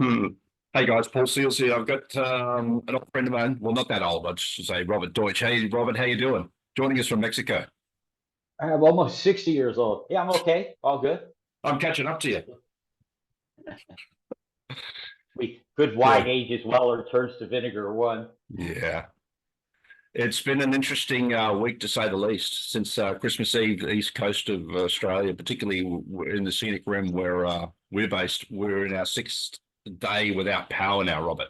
Hmm. Hey guys, Paul Seals here. I've got an old friend of mine. Well, not that old. I should say Robert Deutsch. Hey, Robert, how you doing? Joining us from Mexico. I'm almost 60 years old. Yeah, I'm okay. All good. I'm catching up to you. We good wine Good. ages well or turns to vinegar one. Yeah. It's been an interesting week to say the least since Christmas Eve, the east coast of Australia, particularly in the scenic rim where we're based. We're in our sixth day without power now, Robert.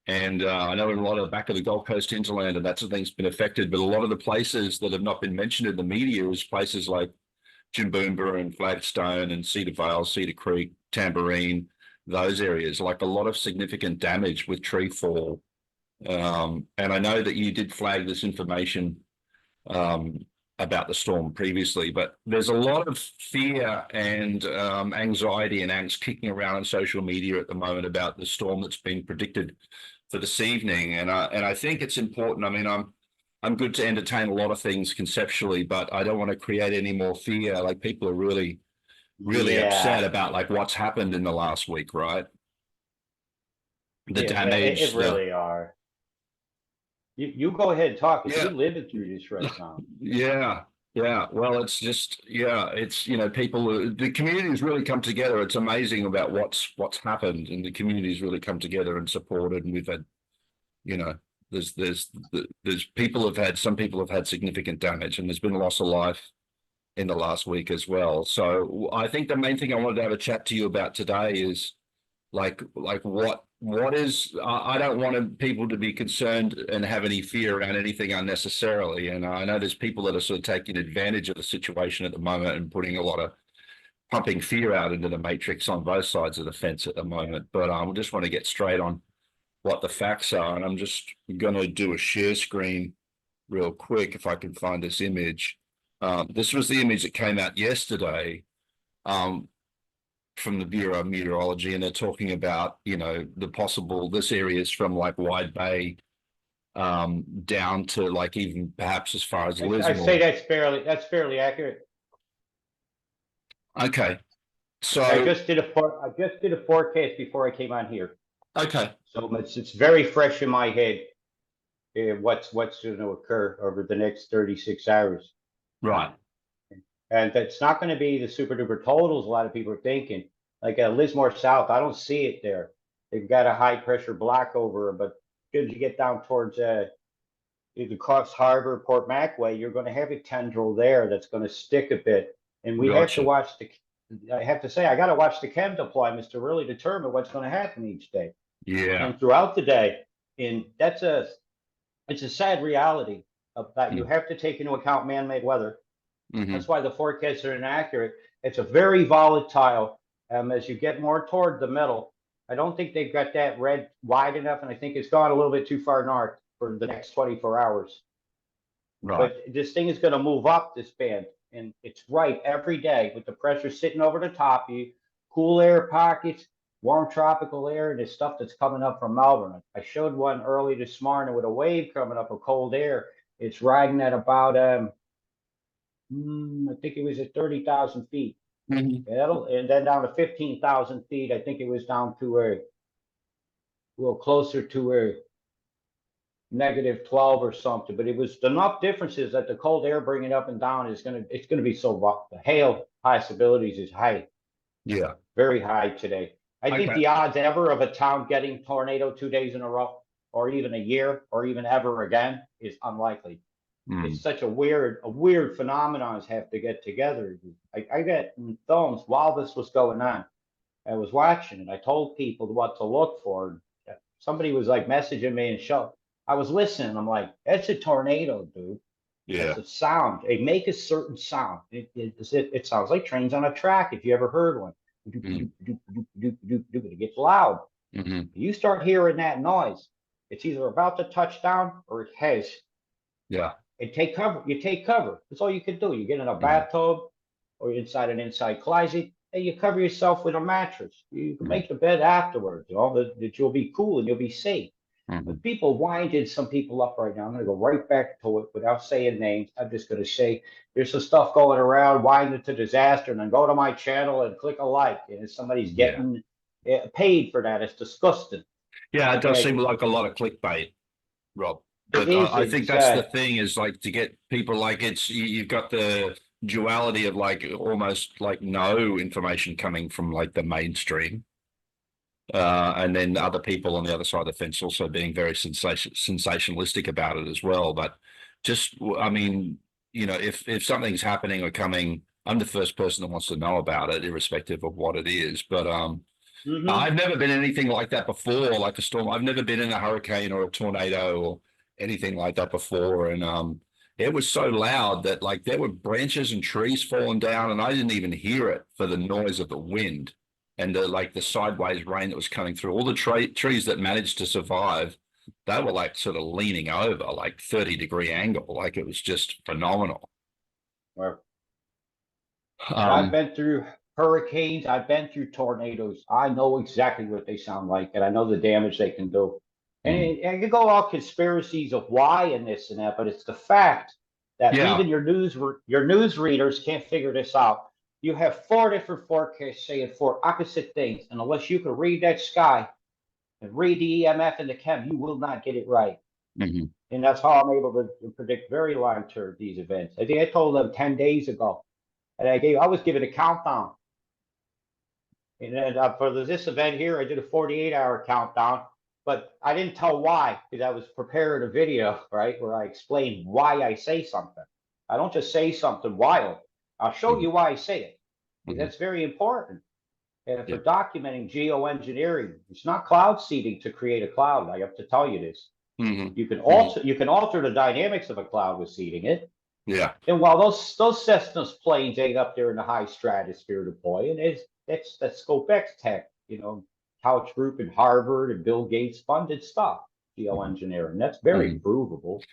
And I know in a lot of the back of the Gold Coast hinterland and that sort of thing's been affected, but a lot of the places that have not been mentioned in the media is places like Jimboomba and Flagstone and Cedar Vale, Cedar Creek, Tamborine, those areas, like a lot of significant damage with tree fall. And I know that you did flag this information um, about the storm previously, but there's a lot of fear and anxiety and angst kicking around on social media at the moment about the storm that's been predicted for this evening. And I think it's important. I mean, I'm good to entertain a lot of things conceptually, but I don't want to create any more fear. Like people are really upset Yeah, about like what's happened in the last week, right? The yeah, it damage, the really are. You go ahead and talk because yeah, you're living through this right now. yeah, yeah. Well, it's just yeah, it's people. The community's really come together. It's amazing about what's happened, and the community's really come together and supported. And we've had you know, there's people have had some people have had significant damage, and there's been a loss of life in the last week as well. So I think the main thing I wanted to have a chat to you about today is like what is I don't want people to be concerned and have any fear around anything unnecessarily. And I know there's people that are sort of taking advantage of the situation at the moment and putting a lot of pumping fear out into the matrix on both sides of the fence at the moment. But I just want to get straight on what the facts are. And I'm just going to do a share screen real quick if I can find this image. This was the image that came out yesterday um, from the Bureau of Meteorology, and they're talking about, the possible, this area is from like Wide Bay down to like even perhaps as far as I say Lismore. that's fairly accurate. Okay. I So, just did a forecast before I came on here, okay. so it's very fresh in my head. What's going to occur over the next 36 hours? Right. And that's not going to be the super duper totals a lot of people are thinking. Like Lismore South, I don't see it there. They've got a high pressure block over, but as you get down towards the Coffs Harbor, Port Mac way, you're going to have a tendril there that's going to stick a bit. And we have to Gotcha. watch I have to say, I got to watch the chem deployments to really determine what's going to happen each day Yeah. and throughout the day. And it's a sad reality of that you have to take into account man-made weather. Mm-hmm. That's why the forecasts are inaccurate. It's a very volatile as you get more toward the middle. I don't think they've got that red wide enough, and I think it's gone a little bit too far north for the next 24 hours. Right. But this thing is going to move up this band, and it's right every day with the pressure sitting over the top. You cool air pockets, warm tropical air, and this stuff that's coming up from Melbourne. I showed one early this morning with a wave coming up of cold air. It's riding at about I think it was at 30,000 feet. Mm-hmm. And then down to 15,000 feet. I think it was down to a little closer to a -12 or something. But it was enough differences that the cold air bringing up and down it's gonna be so rough. The hail possibilities is high, Yeah. very high today. I think Okay. the odds ever of a town getting tornado 2 days in a row, or even a year, or even ever again, is unlikely. Mm. It's such a weird phenomenon have to get together. I got films while this was going on. I was watching and I told people what to look for. Somebody was like messaging me and show. I was listening. I'm like, that's a tornado, dude. That's Yeah. a sound. They make a certain sound. It sounds like trains on a track. If you ever heard one, Mm-hmm. it gets loud. Mm-hmm. You start hearing that noise. It's either about to touch down or it has. Yeah. And take cover. You take cover. That's all you can do. You get in a Mm-hmm. bathtub or inside an inside closet, and you cover yourself with a mattress. You can make the bed afterwards, that you'll be cool and you'll be safe. Mm-hmm. But people winded some people up right now. I'm going to go right back to it without saying names. I'm just going to say there's some stuff going around, winding to disaster, and then go to my channel and click a like. And if somebody's Yeah. getting paid for that. It's disgusting. Yeah, it does Okay, seem like a lot of clickbait, Rob. it But is. I think It's that's the thing is like to get people like you've got the duality of like almost like no information coming from like the mainstream. And then other people on the other side of the fence also being very sensationalistic about it as well. But just, I mean, if something's happening or coming, I'm the first person that wants to know about it, irrespective of what it is. But mhm. I've never been anything like that before, like a storm. I've never been in a hurricane or a tornado or anything like that before. And it was so loud that like there were branches and trees falling down, and I didn't even hear it for the noise of the wind and the sideways rain that was coming through. All the trees that managed to survive, they were like sort of leaning over, like 30-degree angle. Like it was just phenomenal. Well, and I've Um, been through hurricanes. I've been through tornadoes. I know exactly what they sound like, and I know the damage they can do. And mm, it could go all conspiracies of why and this and that, but it's the fact that yeah. even your news readers can't figure this out. You have four different forecasts saying four opposite things, and unless you can read that sky and read the EMF and the chem, you will not get it right. Mhm. And that's how I'm able to predict very long term these events. I think I told them 10 days ago, and I was giving a countdown. And then for this event here, I did a 48-hour countdown, but I didn't tell why because I was preparing a video, right, where I explain why I say something. I don't just say something wild. I'll show Mhm. you why I say it. Because Mhm. that's very important. And Yeah. for documenting geoengineering, it's not cloud seeding to create a cloud. I have to tell you this. Mhm. You can alter the dynamics of a cloud with seeding it. Yeah. And while those Cessna's planes ain't up there in the high stratosphere deploying, that's ScopeX tech, Couch Group and Harvard and Bill Gates funded stuff, Mhm. geoengineering. That's very Mhm. provable.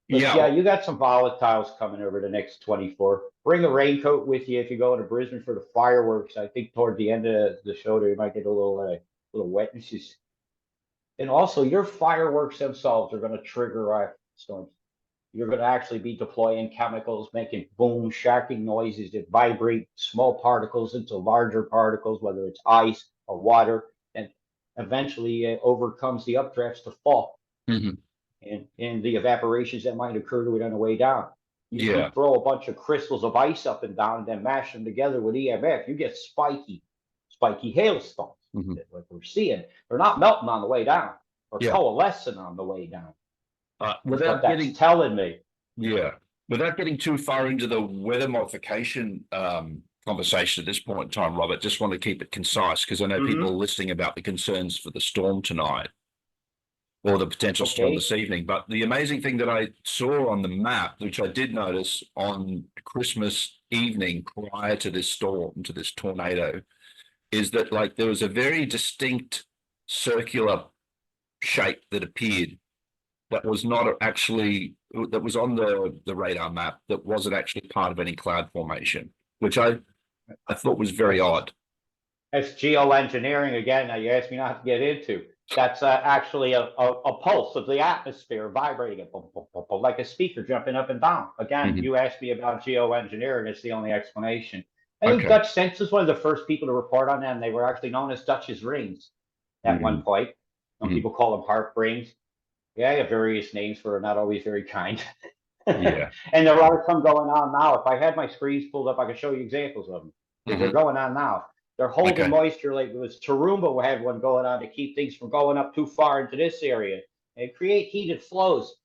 But yeah, Yeah. you got some volatiles coming over the next 24. Bring a raincoat with you if you go to Brisbane for the fireworks. I think toward the end of the show there, you might get a little wetnesses. And also, your fireworks themselves are going to trigger storms. You're going to actually be deploying chemicals, making boom, shocking noises that vibrate small particles into larger particles, whether it's ice or water, and eventually it overcomes the updrafts to fall Mhm. and the evaporations that might occur to it on the way down. You Yeah. throw a bunch of crystals of ice up and down and then mash them together with EMF, you get spiky hailstones Mhm. like we're seeing. They're not melting on the way down or Yeah. coalescing on the way down, is what Without that's getting, telling me. yeah, without getting too far into the weather modification conversation at this point in time, Robert, just want to keep it concise because I know people are Mm-hmm. listening about the concerns for the storm tonight or the potential storm Okay. this evening. But the amazing thing that I saw on the map, which I did notice on Christmas evening prior to this storm, to this tornado, is that like there was a very distinct circular shape that appeared that was not actually that was on the radar map that wasn't actually part of any cloud formation, which I thought was very That's odd. that's geoengineering again. Now you asked me not to get into. That's actually a pulse of the atmosphere vibrating, boom, boom, boom, boom, like a speaker jumping up and down. Again, Mhm. you asked me about geoengineering. It's the only explanation. I think Okay. Dutch Sense was one of the first people to report on them. They were actually known as Dutch's rings at one Mhm. point. Some Mhm. people call them harp rings. Yeah, I have various names for not always very kind. Yeah. And there are some going on now. If I had my screens pulled up, I could show you examples of them because they're Mhm. going on now. They're holding Okay. moisture like it was Toowoomba had one going on to keep things from going up too far into this area and create heated flows.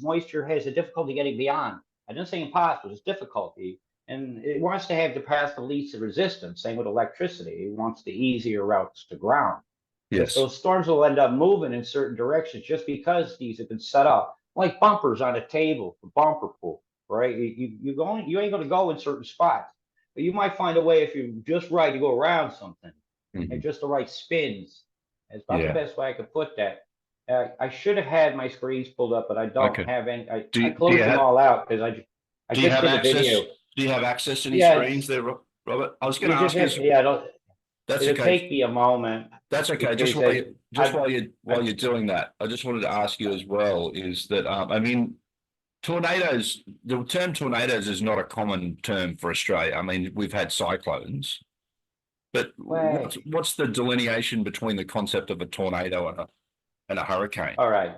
Moisture has a difficulty getting beyond. I didn't say impossible, it's difficulty. And it wants to have the path of least resistance. Same with electricity. It wants the easier routes to ground. But Yes. those storms will end up moving in certain directions just because these have been set up like bumpers on a table, a bumper pool, right? You ain't going to go in certain spots, but you might find a way if you're just right to go around something and Mhm. just the right spins. That's about the Yeah. best way I could put that. I should have had my screens pulled up, but I don't Okay. have any. Do I you, do you closed them have all out because I do you just have did a access? video. Do you have access to any Yeah, screens there, Robert? I was going you to just ask you. have, yeah, That's it'll okay. take me a moment That's okay. because as Just I've, while you're doing that, I just wanted to ask you as well. Is that I mean, tornadoes. The term tornadoes is not a common term for Australia. I mean, we've had cyclones, But Way. what's the delineation between the concept of a tornado and a hurricane? All right.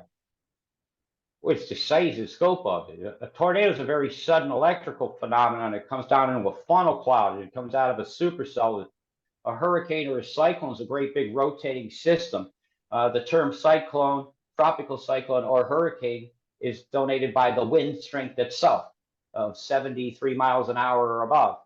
Which the size and scope of it. A tornado is a very sudden electrical phenomenon. It comes down into a funnel cloud and it comes out of a supercell. A hurricane or a cyclone is a great big rotating system. The term cyclone, tropical cyclone, or hurricane is donated by the wind strength itself of 73 miles an hour or above.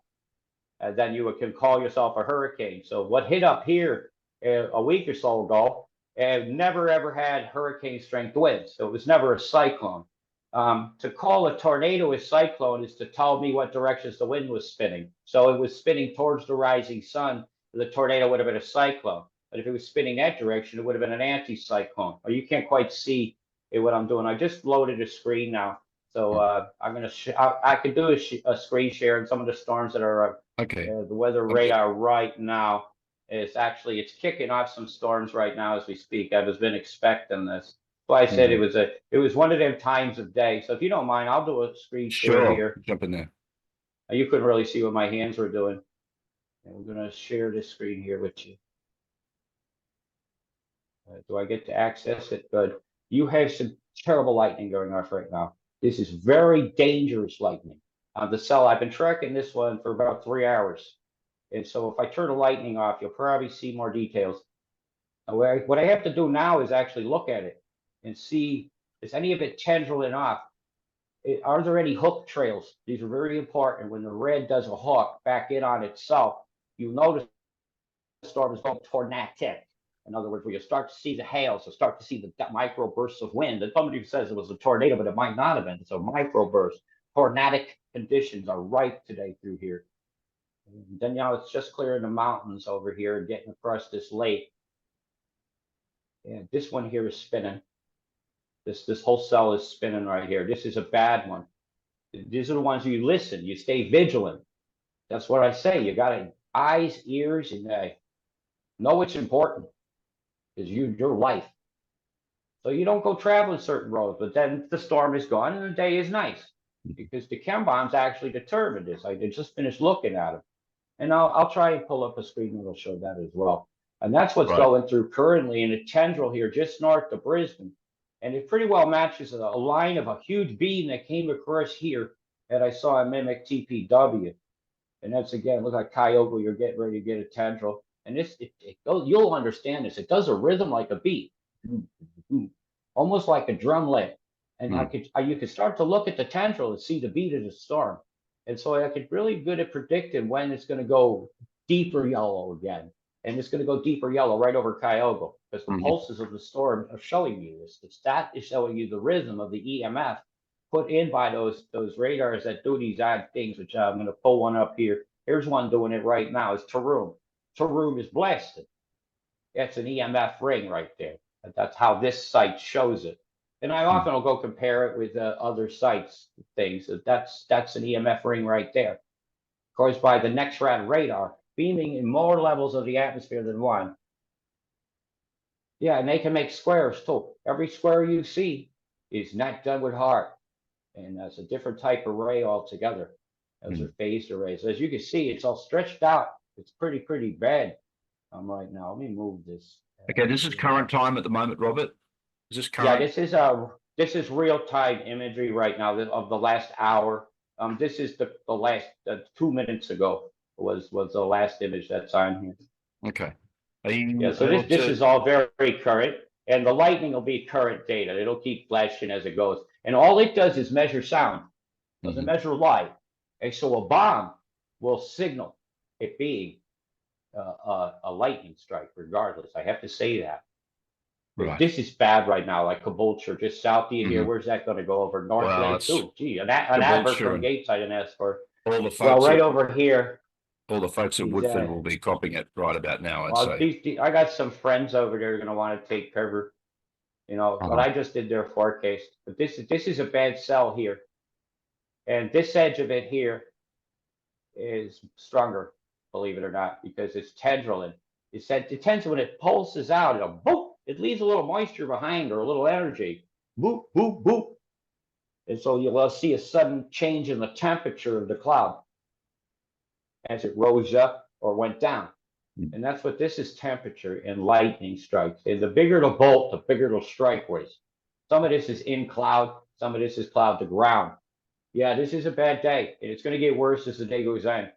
And then you can call yourself a hurricane. So what hit up here a week or so ago, never ever had hurricane strength winds. So it was never a cyclone. To call a tornado a cyclone is to tell me what directions the wind was spinning. So it was spinning towards the rising sun. The tornado would have been a cyclone. But if it was spinning that direction, it would have been an anti-cyclone. Or you can't quite see what I'm doing. I just loaded a screen now. So I'm going to, I could do a screen share and some of the storms that are Okay. the weather radar right now. It's kicking off some storms right now as we speak. I've been expecting this. So I said it was one of them times of day. So if you don't mind, I'll do a screen share here. Jump in there. You couldn't really see what my hands were doing. And we're going to share this screen here with you. Do I get to access it? Good. You have some terrible lightning going off right now. This is very dangerous lightning. The cell, I've been tracking this one for about 3 hours. And so if I turn the lightning off, you'll probably see more details. What I have to do now is actually look at it and see, is any of it tendriling off? Are there any hook trails? These are very important. When the red does a hook back in on itself, you notice the storm is going tornadic. In other words, where you start to see the hail, so start to see the micro bursts of wind. And somebody says it was a tornado, but it might not have been. It's a micro burst. Tornadic conditions are rife today through here. And then it's just clearing the mountains over here and getting across this lake. And this one here is spinning. This whole cell is spinning right here. This is a bad one. These are the ones you listen, you stay vigilant. That's what I say. You got eyes, ears, and know what's important is your life. So you don't go traveling certain roads, but then the storm is gone and the day is nice because the chem bombs actually determined this. I just finished looking at them, and I'll try and pull up a screen that'll show that as well. And that's what's going through currently in a tendril here just north of Brisbane. And it pretty well matches a line of a huge beam that came across here that I saw in Mimic TPW. And that's again, look like Kyogo, you're getting ready to get a tendril. And this, you'll understand this. It does a rhythm like a beat, almost like a drumlet. And you could start to look at the tendril and see the beat of the storm. And so I could really good at predicting when it's going to go deeper yellow again. And it's going to go deeper yellow right over Kyogo because the pulses of the storm are showing you this. The stat is showing you the rhythm of the EMF put in by those radars that do these odd things, which I'm going to pull one up here. Here's one doing it right now. It's Taroom. Taroom is blasted. That's an EMF ring right there. That's how this site shows it. And I often will go compare it with other sites, things. That's an EMF ring right there, caused by the next round radar beaming in more levels of the atmosphere than one. Yeah, and they can make squares too. Every square you see is not done with heart. And that's a different type of ray altogether. Those are phased arrays. As you can see, it's all stretched out. It's pretty bad right now. Let me move this. Okay, this is current time at the moment, Robert. Is this current? Yeah, this is real-time imagery right now of the last hour. This is the last 2 minutes ago was the last image that's on here. Okay. Yeah, so this is all very current, and the lightning will be current data. It'll keep flashing as it goes, and all it does is measure sound. It doesn't measure light. And so a bomb will signal it being a lightning strike, regardless. I have to say that. Right. This is bad right now, like Caboolture, just south of here. Where's that going to go over? North Lake too. Gee, an advert from Gates I didn't ask for. All the folks well, right over here. All the folks at Woodford will be copying it right about now, I'd say. I got some friends over there going to want to take cover, but I just did their forecast. But this is a bad cell here. And this edge of it here is stronger, believe it or not, because it's tendriling. It tends when it pulses out, it'll boop. It leaves a little moisture behind or a little energy. Boop, boop, boop. And so you'll see a sudden change in the temperature of the cloud as it rose up or went down. And that's what this is, temperature and lightning strikes. And the bigger the bolt, the bigger it'll strike with. Some of this is in cloud, some of this is cloud to ground. Yeah, this is a bad day, and it's going to get worse as the day goes on.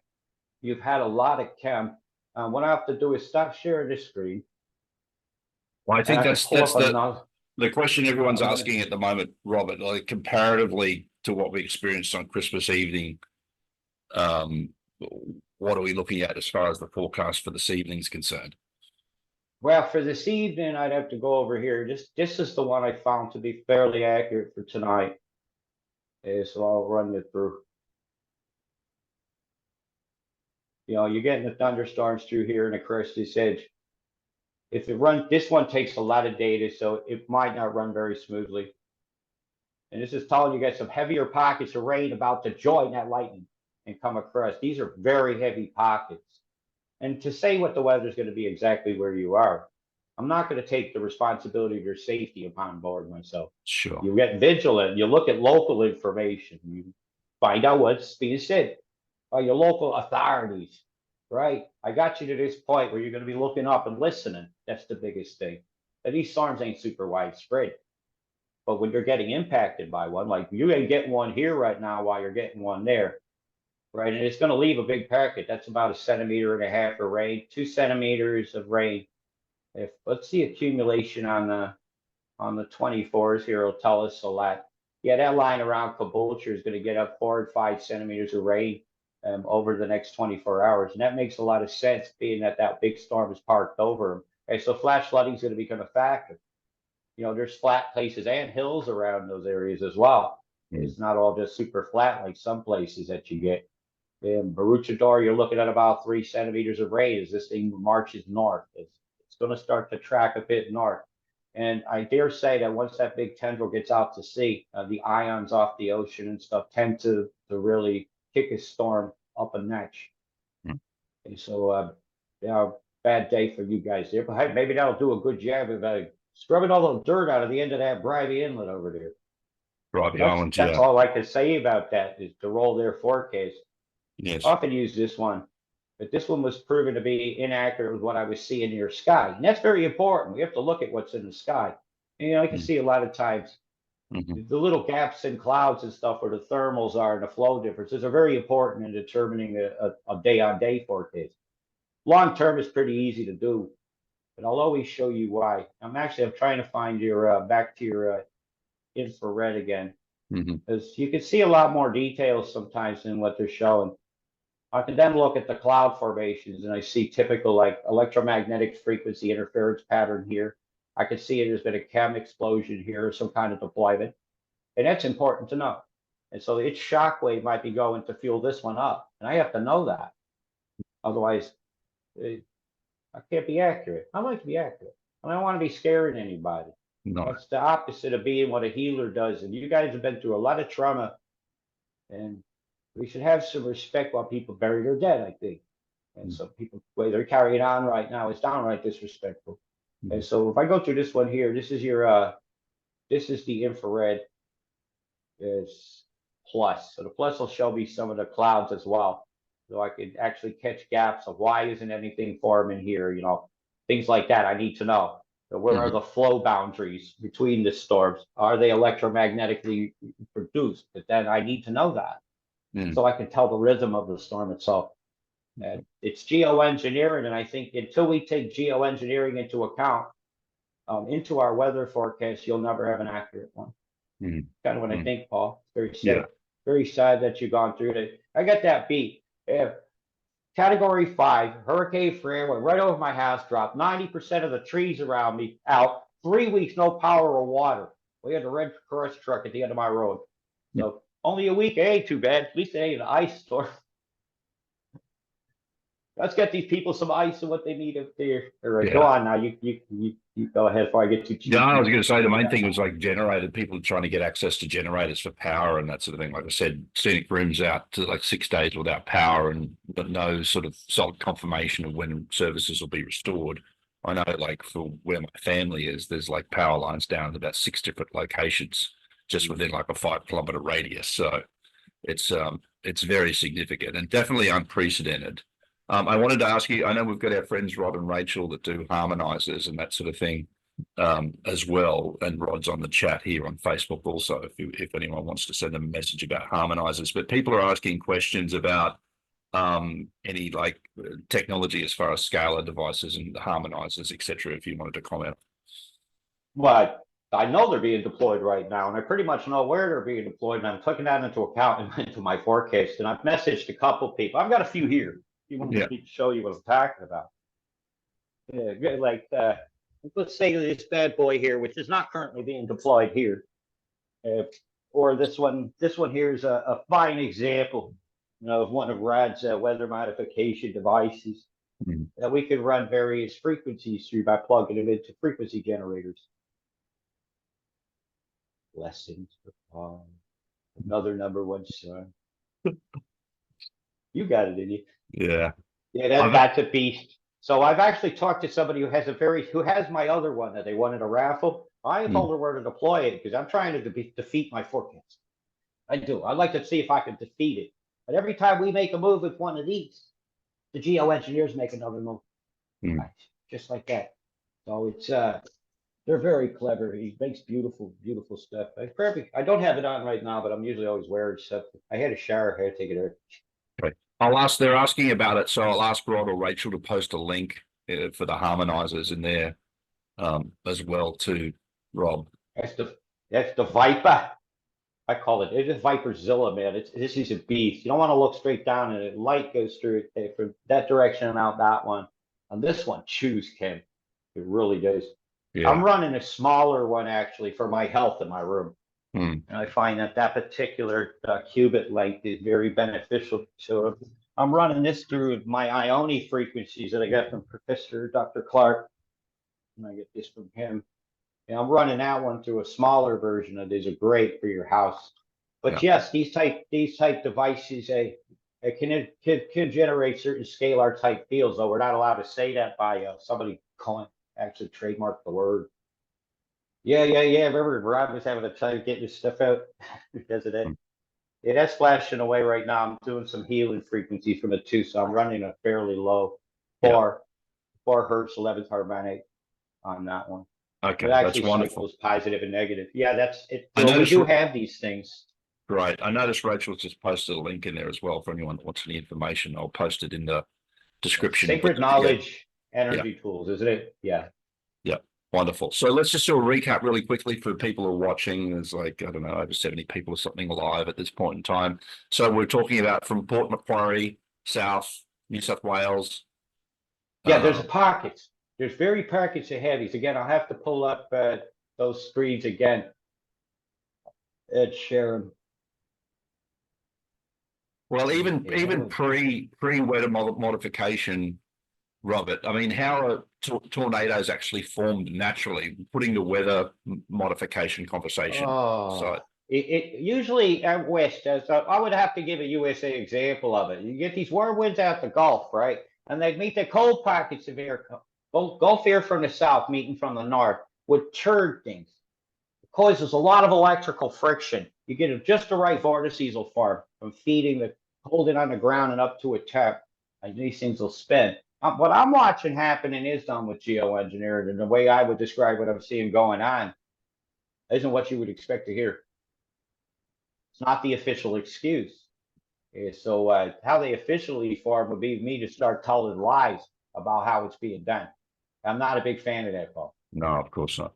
You've had a lot of chem. What I have to do is stop sharing this screen. Well, I And I think have to pull up another. the question everyone's I'm gonna- asking at the moment, Robert, like comparatively to what we experienced on Christmas evening, what are we looking at as far as the forecast for this evening is concerned? Well, for this evening, I'd have to go over here. This is the one I found to be fairly accurate for tonight. So I'll run it through. You know, you're getting the thunderstorms through here and across this edge. If it runs, this one takes a lot of data, so it might not run very smoothly. And this is telling you got some heavier pockets of rain about to join that lightning and come across. These are very heavy pockets. And to say what the weather is going to be exactly where you are, I'm not going to take the responsibility of your safety upon board myself. Sure. You get vigilant. You look at local information. You find out what's being said by your local authorities, right? I got you to this point where you're going to be looking up and listening. That's the biggest thing. And these storms ain't super widespread. But when you're getting impacted by one, like you ain't getting one here right now while you're getting one there, right? And it's going to leave a big packet. That's about 1.5 centimeters of rain, 2 centimeters of rain. If let's see accumulation on the 24s here, it'll tell us a lot. Yeah, that line around Caboolture is going to get up 4 and 5 centimeters of rain over the next 24 hours, and that makes a lot of sense, being that that big storm is parked over them. Okay, so flash flooding is going to become a factor. You know, there's flat places and hills around those areas as well. It's not all just super flat like some places that you get. In Maroochydore, you're looking at about 3 centimeters of rain as this thing marches north. It's going to start to track a bit north. And I dare say that once that big tendril gets out to sea, the ions off the ocean and stuff tend to really kick a storm up a notch. And so, yeah, bad day for you guys there. But hey, maybe that'll do a good job of scrubbing all the dirt out of the end of that Bribey Inlet over there. Bribey Island, That's yeah. all I can say about that, is to roll their forecast. Yes. Often use this one, but this one was proven to be inaccurate with what I was seeing near sky. And that's very important. We have to look at what's in the sky. And, you know, I can see a lot of times the little gaps in clouds and stuff where the thermals are and the flow differences are very important in determining a day-on-day forecast. Long term is pretty easy to do, but I'll always show you why. I'm trying to find your back to your infrared again, because you can see a lot more details sometimes than what they're showing. I can then look at the cloud formations and I see typical like electromagnetic frequency interference pattern here. I can see there's been a chem explosion here or some kind of deployment. And that's important to know. And so its shock wave might be going to fuel this one up. And I have to know that. Otherwise, I can't be accurate. I like to be accurate. I don't want to be scaring anybody. No. That's the opposite of being what a healer does. And you guys have been through a lot of trauma. And we should have some respect while people bury their dead, I think. And so people, the way they're carrying on right now is downright disrespectful. And so if I go through this one here, this is your this is the infrared is plus. So the plus will show me some of the clouds as well. So I can actually catch gaps of why isn't anything forming here, you know, things like that I need to know. So where are the flow boundaries between the storms? Are they electromagnetically produced? But then I need to know that. So I can tell the rhythm of the storm itself. It's geoengineering, and I think until we take geoengineering into account into our weather forecast, you'll never have an accurate one. Kind of what I think, Paul. Very sad. Yeah. Very sad that you've gone through that. I got that beat. Category 5, Hurricane Fran went right over my house, dropped 90% of the trees around me out. 3 weeks, no power or water. We had a Red Cross truck at the end of my road. So only a week, ain't too bad. At least it ain't an ice storm. Let's get these people some ice and what they need up there. All right, go on now. You go ahead before I get too cheap. Yeah, I was going to say the main thing was like generated, people trying to get access to generators for power and that sort of thing. Like I said, scenic rooms out to like 6 days without power and but no sort of solid confirmation of when services will be restored. I know like for where my family is, there's like power lines down to about 6 different locations just within like a 5-kilometer radius. So it's very significant and definitely unprecedented. I wanted to ask you, I know we've got our friends Rod and Rachel that do harmonizers and that sort of thing as well. And Rod's on the chat here on Facebook also, if anyone wants to send them a message about harmonizers. But people are asking questions about any like technology as far as scalar devices and harmonizers, etc. If you wanted to comment. But I know they're being deployed right now, and I pretty much know where they're being deployed. And I'm taking that into account into my forecast. And I've messaged a couple people. I've got a few here. You want me to show you what I'm talking about? Yeah, like let's say this bad boy here, which is not currently being deployed here, or this one. This one here is a fine example, of one of Rad's weather modification devices that we could run various frequencies through by plugging them into frequency generators. Blessings upon another number one son. You got it, didn't you? Yeah. Yeah, that's a beast. So I've actually talked to somebody who has my other one that they wanted a raffle. I told her where to deploy it because I'm trying to defeat my forecast. I do. I'd like to see if I can defeat it. But every time we make a move with one of these, the geoengineers make another move. Right, just like that. So it's they're very clever. He makes beautiful, beautiful stuff. I don't have it on right now, but I'm usually always wearing stuff. I had a shower. I had to take it out. Okay. They're asking about it, so I'll ask Rod or Rachel to post a link for the harmonizers in there as well too, Rob. That's the Viper. I call it. It's a Viperzilla, man. This is a beast. You don't want to look straight down, and the light goes through it from that direction and out that one. And this one chews, Ken. It really does. Yeah. I'm running a smaller one actually for my health in my room. And I find that particular qubit length is very beneficial. So I'm running this through my Ione frequencies that I got from Professor Dr. Clark. And I get this from him. And I'm running that one through a smaller version of these are great for your house. But yes, these type devices can generate certain scalar type fields, though we're not allowed to say that by somebody actually trademark the word. Yeah. Remember, Rob was having a time getting his stuff out because of that. Yeah, that's flashing away right now. I'm doing some healing frequencies from it too, so I'm running a fairly low 4 hertz 11th harmonic on that one. Okay, it actually that's wonderful. Cycles positive and negative. Yeah, that's it. So we do have these things. Right. I noticed Rachel's just posted a link in there as well for anyone that wants any information. I'll post it in the description. Sacred knowledge, energy tools, isn't it? Yeah. Yeah. Wonderful. So let's just do a recap really quickly for people who are watching. There's like, I don't know, over 70 people or something live at this point in time. So we're talking about from Port Macquarie, South, New South Wales. Yeah, there's pockets. There's very pockets of heavies. Again, I'll have to pull up those screens again. Ed Sharon. Well, even pre-weather modification, Robert, I mean, how are tornadoes actually formed naturally, putting the weather modification conversation aside? It usually out west, I would have to give a USA example of it. You get these warm winds out the Gulf, right? And they meet the cold pockets of air, Gulf air from the south meeting from the north would turn things. It causes a lot of electrical friction. You get just the right vortices will form from holding on the ground and up to a temp. And these things will spin. What I'm watching happening is done with geoengineering, and the way I would describe what I'm seeing going on isn't what you would expect to hear. It's not the official excuse. So how they officially form would be me to start telling lies about how it's being done. I'm not a big fan of that, Paul. No, of course not.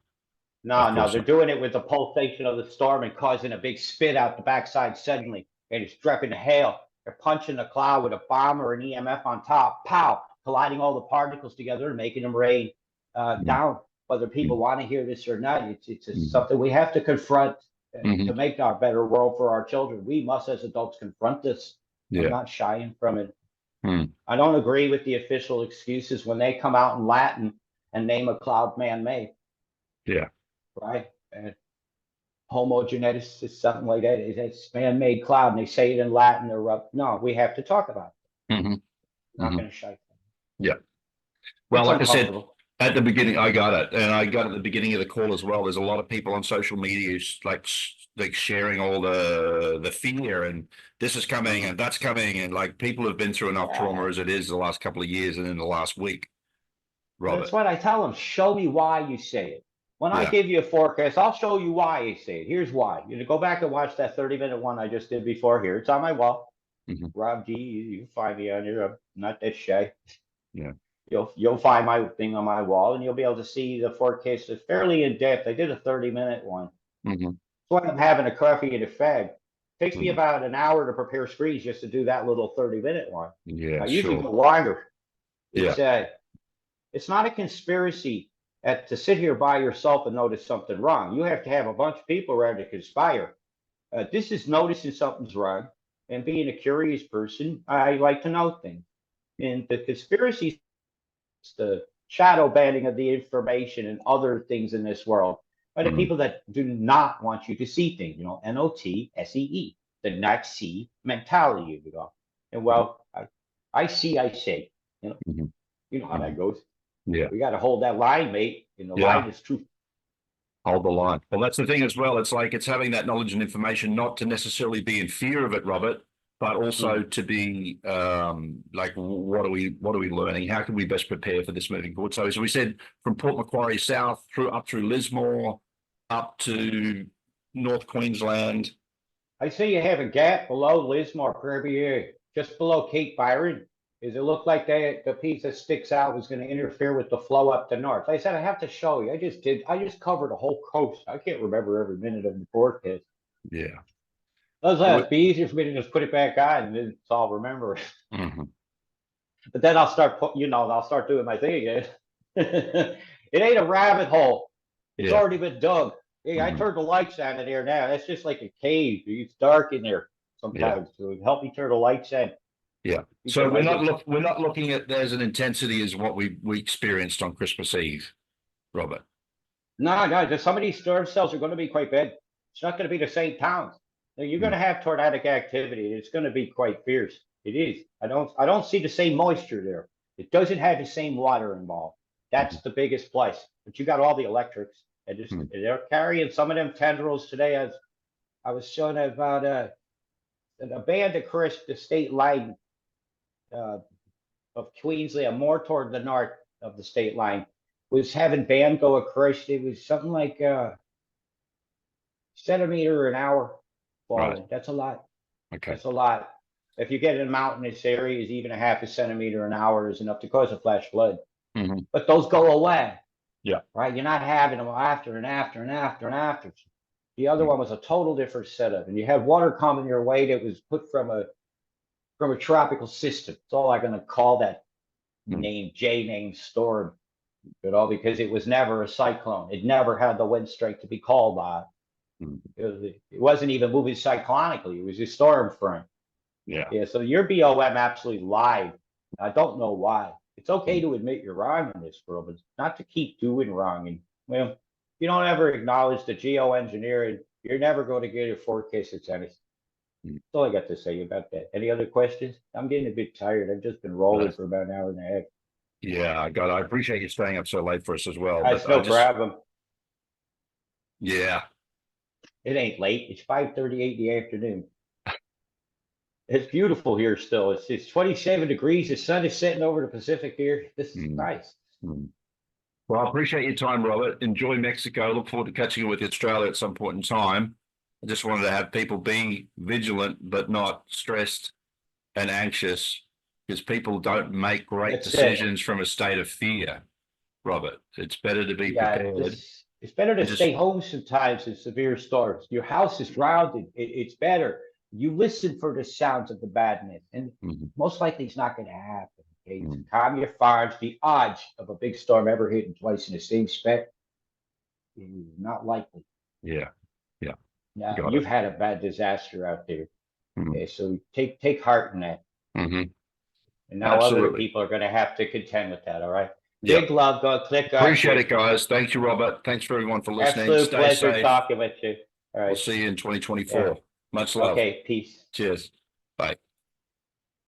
No, they're doing it with the pulsation of the storm and causing a big spit out the backside suddenly, and it's dropping the hail. They're punching the cloud with a bomb or an EMF on top, pow, colliding all the particles together and making them rain down. Whether people want to hear this or not, it's something we have to confront to make our better world for our children. We must, as adults, confront this. I'm not shying from it. I don't agree with the official excuses when they come out in Latin and name a cloud man-made. Yeah. Right? And homogenesis is something like that. It's man-made cloud, and they say it in Latin. No, we have to talk about it. Not going to shy. Yeah. Well, like I said, At the beginning, I got it, and I got it at the beginning of the call as well. There's a lot of people on social media like sharing all the fear and this is coming and that's coming, and like people have been through enough trauma Yeah. as it is the last couple of years and in the last week, That's Robert. what I tell them. Show me why you say it. When I Yeah. give you a forecast, I'll show you why I say it. Here's why. You go back and watch that 30-minute one I just did before here. It's on my wall. Hmm. Rob G, you can find me on here. I'm not that shy. Yeah. You'll find my thing on my wall and you'll be able to see the forecast. It's fairly in depth. I did a 30-minute one. Hmm. That's why I'm having a coffee and a fag. Takes me Hmm. about an hour to prepare screens just to do that little 30-minute one. Yeah, I usually sure. go longer. Yeah. It's not a conspiracy to sit here by yourself and notice something wrong. You have to have a bunch of people around to conspire. This is noticing something's wrong, and being a curious person, I like to know things. And the conspiracy is the shadow banning of the information and other things in this world by the Mm. people that do not want you to see things. NOTSEE, the not see mentality. And well, I see, I say. Hmm. You know how Hmm. that goes. Yeah. We got to hold that line, mate. And the line Yeah. is truth. Hold the line. Well, that's the thing as well. It's like it's having that knowledge and information, not to necessarily be in fear of it, Robert, but also Mm. to be like, what are we learning? How can we best prepare for this moving forward? So, as we said, from Port Macquarie South through Lismore, up to North Queensland. I see you have a gap below Lismore, Prairie, just below Cape Byron. Does it look like the piece that sticks out is going to interfere with the flow up the north? Like I said, I have to show you. I just covered the whole coast. I can't remember every minute of the forecast. Yeah. It'd be easier for me to just put it back on and then I'll remember. Mhm. But then I'll start doing my thing again. It ain't a rabbit hole. It's Yeah. already been dug. Hey, I Mhm. turned the lights on in there now. That's just like a cave. It's dark in there Yeah. sometimes. So help me turn the lights on Yeah. So because I get we're not looking at there's an intensity as what we experienced on Christmas Eve, Robert. no. Some of these storm cells are going to be quite bad. It's not going to be the same towns. Now, you're going Mm. to have tornadic activity. It's going to be quite fierce. It is. I don't see the same moisture there. It doesn't have the same water involved. That's Mhm. the biggest place. But you got all the electrics. Mm. They're carrying some of them tendrils today. As I was showing about a band across the state line uh, of Queensland, more toward the north of the state line, was having band go across. It was something like centimeter an hour Right. falling. That's a lot. Okay. That's a lot. If you get in mountainous areas, even a half a centimeter an hour is enough to cause a flash flood. Hmm. But those go away, Yeah. right? You're not having them after and after and after and after. The other Mm. one was a total different setup, and you had water coming your way that was put from a tropical system. That's all I'm going to call that Mm. name storm, because it was never a cyclone. It never had the wind strength to be called by. Mm. It wasn't even moving cyclonically. It was a storm front. Yeah. Yeah, so your BOM absolutely lied. I don't know why. It's okay Mm. to admit you're wrong in this world, but not to keep doing wrong. And well, if you don't ever acknowledge the geoengineering, you're never going to get a forecast that's anything. Mm. That's all I got to say about that. Any other questions? I'm getting a bit tired. I've just been rolling Right. for about an hour and a half. Yeah, I appreciate you staying up so late for us as well. That's But I no just, problem. yeah, It ain't late. It's 5:38 in the afternoon. It's beautiful here still. It's 27 degrees. The sun is setting over the Pacific here. This is mm, nice. mm. Well, I appreciate your time, Robert. Enjoy Mexico. Look forward to catching up with Australia at some point in time. I just wanted to have people be vigilant, but not stressed and anxious, because people don't make great That's it. decisions from a state of fear, Robert. It's better to be Yeah, prepared it's better to and stay just, home sometimes in severe storms. Your house is grounded. It's better. You listen for the sounds of the badness, and mhm, most likely it's not going to happen. Okay, mhm. calm your farms. The odds of a big storm ever hitting twice in the same spec is not likely. Yeah, yeah, Now got it. you've had a bad disaster out there, Mhm, okay, so take heart in that. mhm. And now other Absolutely. people are going to have to contend with that. All right. Yeah. Big love. Go click on Appreciate you. it, guys. Thank you, Robert. Thanks for everyone for listening. Absolute Stay pleasure safe. talking with you. All We'll right. see you in Yeah. 2024. Much love. Okay. Peace. Cheers.